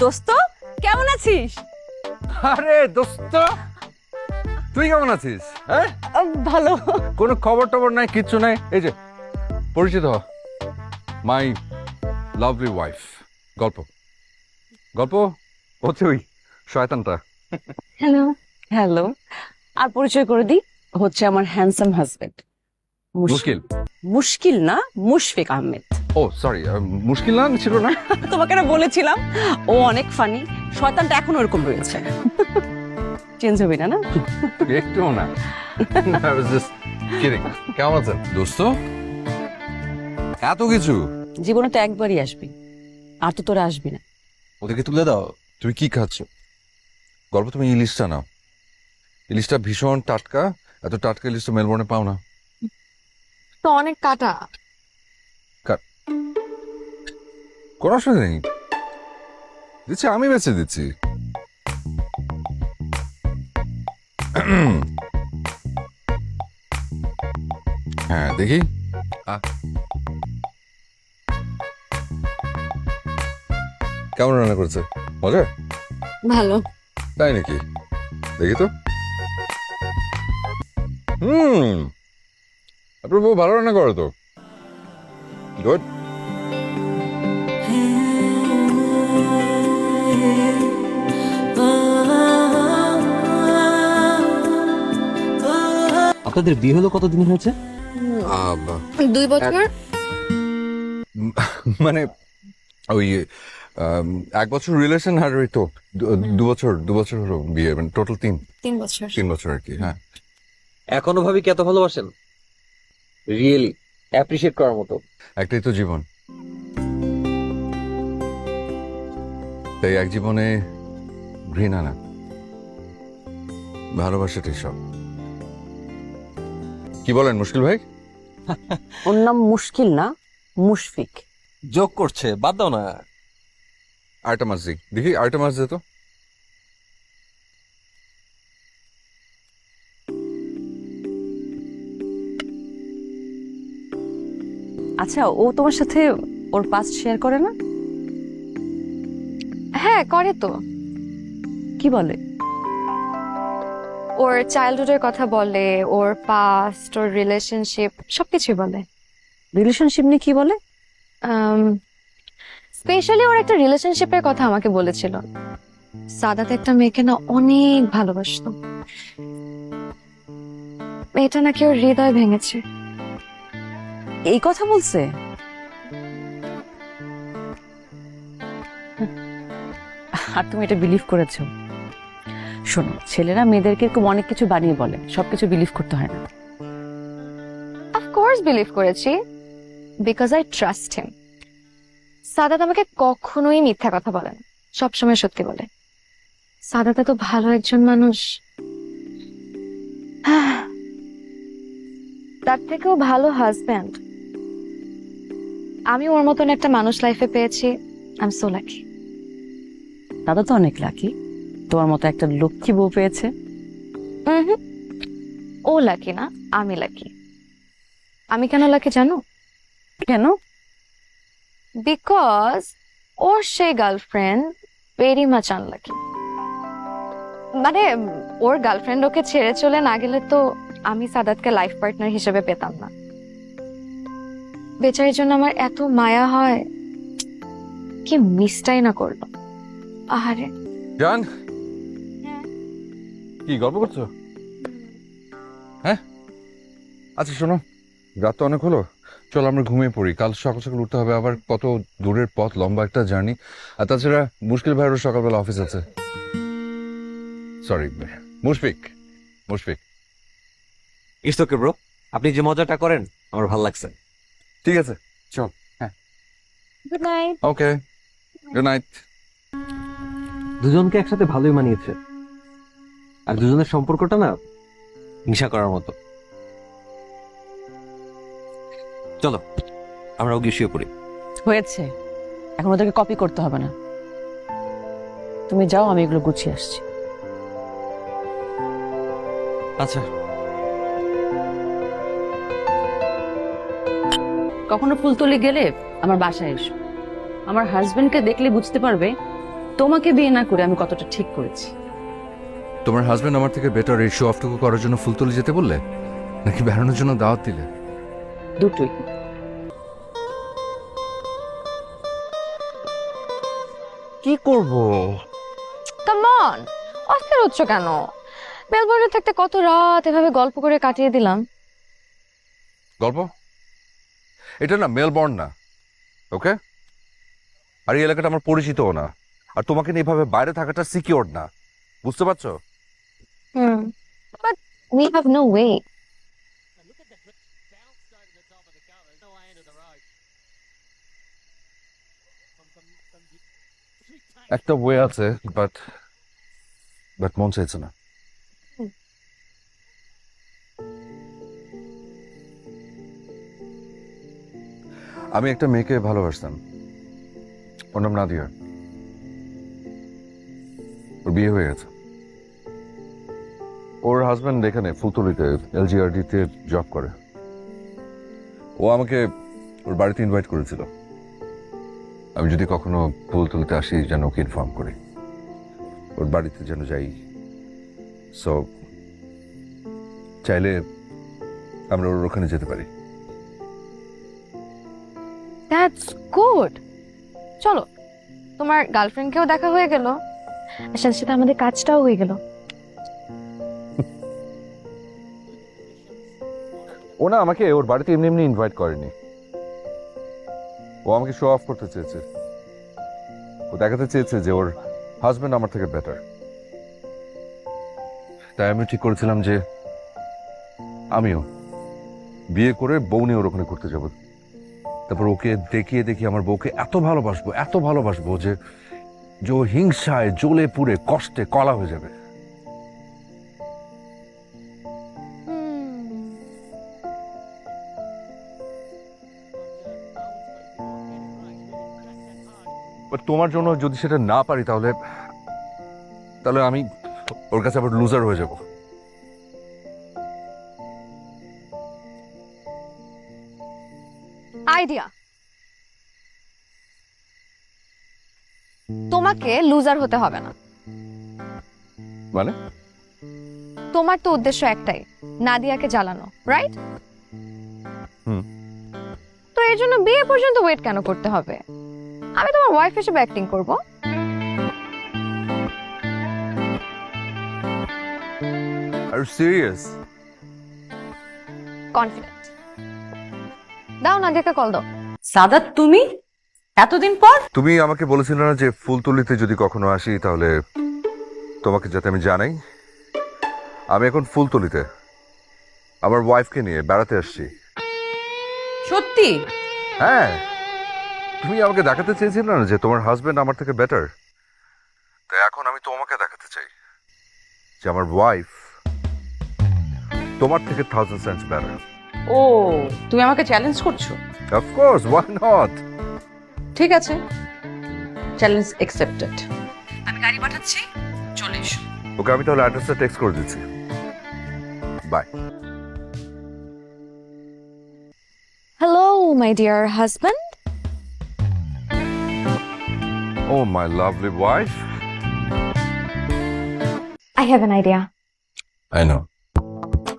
দোস্ত কেমন আছিস? আরে দোস্ত, তুই কেমন আছিস? হ্যাঁ, ভালো। কোনো খবর টবর নাই, কিচ্ছু নাই। এই যে পরিচিত মাই লাভলি ওয়াইফ। গল্প গল্প হচ্ছে ওই শয়তানটা। Hello hello. আর পরিচয় করে দিই, হচ্ছে আমার হ্যান্ডসাম হাজবেন্ড। মুশকিল। মুশকিল না, মুশফিক আহমেদ। ও সরি, মুশকিল না ছিল না। তোমাকে না বলেছিলাম ও অনেক ফানি। শয়তানটা এখন ওরকম রয়েছে, চেঞ্জ হবে না। না একটুও না। I was just kidding. কেমন আছেন দোস্ত? এত কিছু জীবনে তো একবারই আসবি, আর তো তোরা আসবি না। ওদেরকে তুলে দাও। তুমি কি খাচ্ছ? গল্প, তুমি ইলিশটা নাও। ইলিশটা ভীষণ টাটকা। এত টাটকা ইলিশ তো মেলবোর্নে পাও না। তো অনেক কাটা। কোনো অসুবিধা নেই, দিচ্ছি, আমি বেঁচে দিচ্ছি। হ্যাঁ দেখি। কেমন রান্না করেছে? মজা? ভালো। তাই নাকি? দেখি তো। আপনার বউ ভালো রান্না করে তো। গুড। আপনাদের বিয়ে হলো কতদিন হয়েছে? 2 বছর। মানে ওই 1 বছর রিলেশন, আর ওই তো 2 বছর হলো বিয়ে, মানে টোটাল 3 বছর। 3 বছর আর কি। হ্যাঁ, এখনো ভাবি কি এত ভালোবাসেন? রিয়েলি অ্যাপ্রিশিয়েট করার মতো। একটাই তো জীবন, তাই এক জীবনে ঘৃণা না, ভালোবাসাটাই সব। কি বলেন মুশকিল ভাই? ওর নাম মুশকিল না, মুশফিক। যোগ করছে, বাদ দাও না। আরেকটা মাছ দিই, দেখি আরেকটা মাছ দে তো। আচ্ছা, ও তোমার সাথে ওর পাস্ট শেয়ার করে না? হ্যাঁ করে তো। কি বলে? ওর চাইল্ডহুডের কথা বলে, ওর পাস্ট, ওর রিলেশনশিপ সবকিছু বলে। রিলেশনশিপ নিয়ে কি বলে? স্পেশালি ওর একটা রিলেশনশিপের কথা আমাকে বলেছিল। সাদাত একটা মেয়েকে না অনেক ভালোবাসতো, মেয়েটা নাকি ওর হৃদয় ভেঙেছে। এই কথা বলছে? আর তুমি এটা বিলিভ করেছো? শোনো, ছেলেরা মেয়েদেরকে এরকম অনেক কিছু বানিয়ে বলে, সবকিছু বিলিভ করতে হয় না। অফকোর্স বিলিভ করেছি, because I trust him. Sadat আমাকে কখনোই মিথ্যা কথা বলে না, সবসময় সত্যি বলে। সাদাত তো ভালো একজন মানুষ, তার থেকেও ভালো হাজব্যান্ড আমি ওর মতন একটা মানুষ লাইফে পেয়েছি। I am so lucky. দাদা তো অনেক লাকি, তোমার মতো একটা লক্ষ্মী বউ পেয়েছে। ও লাকি না, আমি লাকি। আমি কেন লাকি জানো? কেন? বিকজ ওর সেই গার্লফ্রেন্ড ভেরি মাচ আনলাকি। মানে ওর গার্লফ্রেন্ড ওকে ছেড়ে চলে না গেলে তো আমি সাদাতকে লাইফ পার্টনার হিসেবে পেতাম না। বেচারির জন্য আমার এত মায়া হয়, কি মিসটাই না করলো। আহারে। জান, কি গল্প করছো? হ্যাঁ, আচ্ছা শোনো, রাত তো অনেক হলো, চলো আমরা ঘুমিয়ে পড়ি। কাল সকাল সকাল উঠতে হবে, আবার কত দূরের পথ, লম্বা একটা জার্নি। আর তাছাড়া মুশকিল ভাইয়েরও সকালবেলা অফিস আছে। Sorry, Mushfiq. It's okay bro, আপনি যে মজাটা করেন আমার ভালো লাগছে। ঠিক আছে, চল। হ্যাঁ, গুড নাইট। ওকে, গুড নাইট। দুজনকে একসাথে ভালোই মানিয়েছে, আর দুজনের সম্পর্কটা না হিংসা করার মতো। চলো আমরা গিয়ে শুয়ে পড়ি। হয়েছে, এখন ওদেরকে কপি করতে হবে না। তুমি যাও, আমি এগুলো গুছিয়ে আসছি। আচ্ছা। কখনো ফুলতলি গেলে আমার বাসায় এসো। আমার হাজবেন্ডকে দেখলে বুঝতে পারবে তোমাকে বিয়ে না করে আমি কতটা ঠিক করেছি। তোমার হাজবেন্ড আমার থেকে বেটার এই শো অফটুকু করার জন্য ফুলতলি যেতে বললে, নাকি বেড়ানোর জন্য দাওয়াত দিলে? দুটোই। কি করব? কাম অন, অস্থির হচ্ছ কেন? মেলবোর্নে থাকতে কত রাত এভাবে গল্প করে কাটিয়ে দিলাম। গল্প? এটা না মেলবর্ন না, ওকে? আর এই এলাকাটা আমার পরিচিতও না, আর তোমাকে নিয়ে এভাবে বাইরে থাকাটা সিকিউর না, বুঝতে পারছো? But we have no way. একটা ওয়ে আছে, বাট মন চাইছে না। আমি একটা মেয়েকে ভালোবাসতাম, ওর নাম নাদিয়া। ওর বিয়ে হয়ে গেছে। ওর হাজব্যান্ড এখানে ফুলতলিতে LGRD তে জব করে। ও আমাকে ওর বাড়িতে ইনভাইট করেছিল, আমি যদি কখনো ফুলতলিতে আসি যেন ওকে ইনফর্ম করি, ওর বাড়িতে যেন যাই। সো চাইলে আমরা ওর ওখানে যেতে পারি। That's good. চলো, তোমার গার্লফ্রেন্ডকেও দেখা হয়ে গেল, আর সাথে সাথে আমাদের কাজটাও হয়ে গেল। ও না আমাকে ওর বাড়িতে এমনি এমনি ইনভাইট করেনি, ও আমাকে শো অফ করতে চেয়েছে। ও দেখাতে চেয়েছে যে ওর হাজবেন্ড আমার থেকে বেটার। তাই আমি ঠিক করেছিলাম যে আমিও বিয়ে করে বউ নিয়ে ওর ওখানে ঘুরতে যাব। তারপর ওকে দেখিয়ে আমার বউকে এত ভালোবাসবো যে ও হিংসায় জ্বলে পুড়ে কষ্টে কলা হয়ে যাবে। বাট তোমার জন্য যদি সেটা না পারি, তাহলে আমি ওর কাছে আবার লুজার হয়ে যাব। আইডিয়া, তোমাকে লুজার হতে হবে না। মানে? তোমার তো উদ্দেশ্য একটাই, নাদিয়াকে জ্বালানো, রাইট? তো এর জন্য বিয়ে পর্যন্ত ওয়েট কেন করতে হবে? আমি তোমার ওয়াইফ হিসেবে অ্যাক্টিং করব। আর সিরিয়াস? কনফিডেন্ট। দাও, নাদিয়াকে কল দাও। সাদাত, তুমি এতদিন পর? তুমি আমাকে বলেছিলে না যে ফুলতলিতে যদি কখনো আসি তাহলে তোমাকে যাতে আমি জানাই। আমি এখন ফুলতলিতে আমার ওয়াইফকে নিয়ে বেড়াতে আসছি। সত্যি? হ্যাঁ, তুমি আমাকে দেখাতে চেয়েছিলে না যে তোমার হাজবেন্ড আমার থেকে বেটার, তাই এখন আমি তোমাকে দেখাতে চাই যে আমার ওয়াইফ তোমার থেকে 1000 সেন্টস বেটার। ও, তুমি আমাকে চ্যালেঞ্জ করছো? Of course, why not? ঠিক আছে, চ্যালেঞ্জ অ্যাকসেপ্টেড। আমি গাড়ি পাঠাচ্ছি, চলে এসো। ওকে, আমি তাহলে অ্যাড্রেসটা টেক্সট করে দিচ্ছি। Bye. Hello my dear husband. Oh my lovely wife. I have an idea. I know,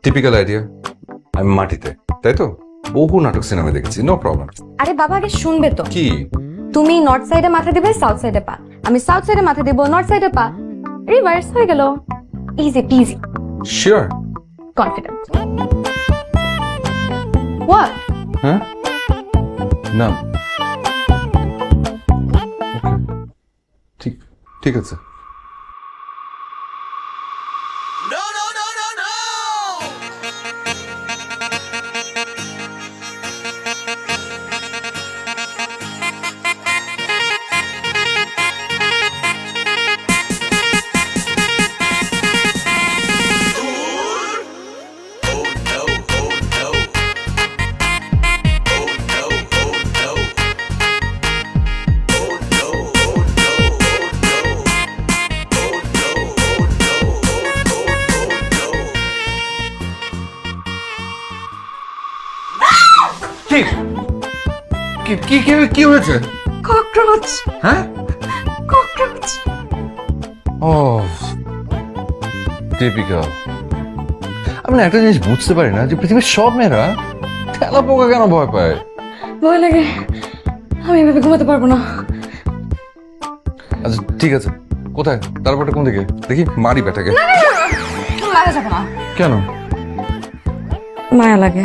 typical idea. আমি মাটিতে, তাই তো? বহু নাটক সিনেমা দেখেছি, নো প্রবলেম। আরে বাবা, আগে শুনবে তো। কি? তুমি নর্থ সাইডে মাথা দিবে, সাউথ সাইডে পা। আমি সাউথ সাইডে মাথা দিব, নর্থ সাইডে পা। রিভার্স হয়ে গেল। Easy PG. Sure? Confident. What? হ্যাঁ, না, ঠিক ঠিক আছে। কি কি কি কি হয়েছে? ককরোচ। হ্যাঁ, ককরোচ। ও টিপিক্যাল। আমি না একটা জিনিস বুঝতে পারি না যে পৃথিবীর সব মেয়েরা তেলা পোকা কেন ভয় পায়। ভয় লাগে, আমি এভাবে ঘুমাতে পারবো না। আচ্ছা ঠিক আছে, কোথায় তারপরটা কোন দিকে দেখি, মারি ব্যাটাকে। মারা যাবে না। কেন? মায়া লাগে।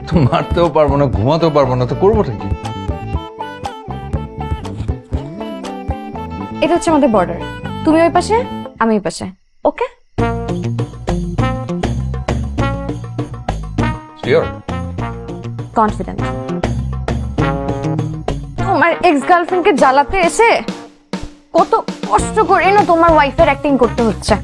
তো মারতেও পারবো না, ঘুমাতেও পারবো না, তো করবোটা কি? এটা হচ্ছে আমাদের বর্ডার, তুমি ওই পাশে আমি এই পাশে, ওকে? শিওর? কনফিডেন্ট। তোমার এক্স গার্লফ্রেন্ডকে জ্বালাতে এসে কত কষ্ট করে না তোমার ওয়াইফের অ্যাক্টিং করতে হচ্ছে।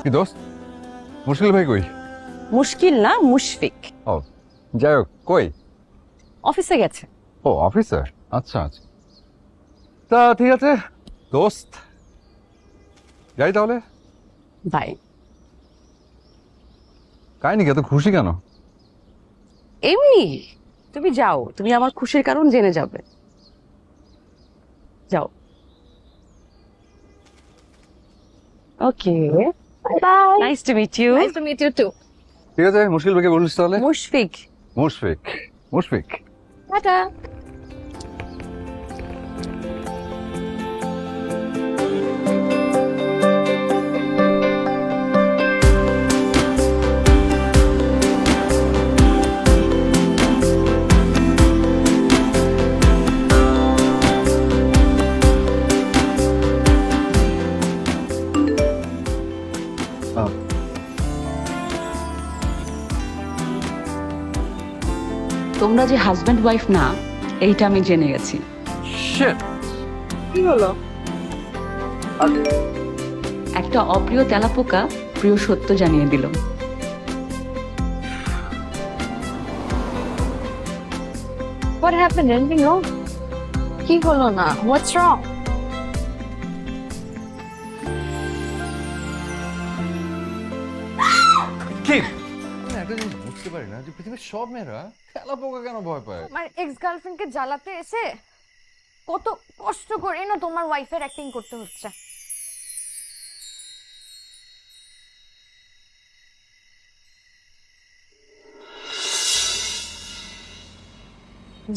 কি দোস্ত, মুশকিল ভাই কই? মুশকিল না, মুশফিক ও যাই হোক, কই? অফিসে গেছে। ও অফিসার, আচ্ছা আচ্ছা। তা ঠিক আছে দোস্ত, যাই তাহলে। বাই। কাই নাকি এত খুশি কেন? এমনি, তুমি যাও, তুমি আমার খুশির কারণ জেনে যাবে। যাও। Okay, bye. Nice to meet you. Nice to meet you too. ঠিক আছে, মুশকিল ভাইকে বলিস তাহলে। মুশফিক। মুশফিক, মুশফিক। টাটা। তোমরা যে হাজব্যান্ড ওয়াইফ না, এইটা আমি জেনে গেছি। শিট। কি হলো? একটা অপ্রিয় তেলাপোকা প্রিয় সত্য জানিয়ে দিল। What happened? Anything wrong? কি হলো না? What's wrong? কি? আমি একটা জিনিস বুঝতে পারি না যে পৃথিবীর সব মেয়েরা তেলা পোকা কেন ভয় পায়। তোমার এক্স গার্লফ্রেন্ডকে জ্বালাতে এসে কত কষ্ট করে না তোমার ওয়াইফের অ্যাক্টিং করতে হচ্ছে।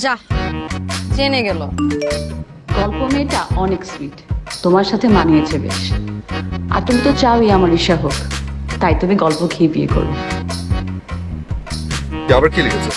যা, জেনে গেল। গল্প মেয়েটা অনেক সুইট, তোমার সাথে মানিয়েছে বেশ। আর তুমি তো চাওই আমার ঈর্ষা হোক, তাই তুমি গল্প খেয়ে বিয়ে করো। আবার কি লিখেছে?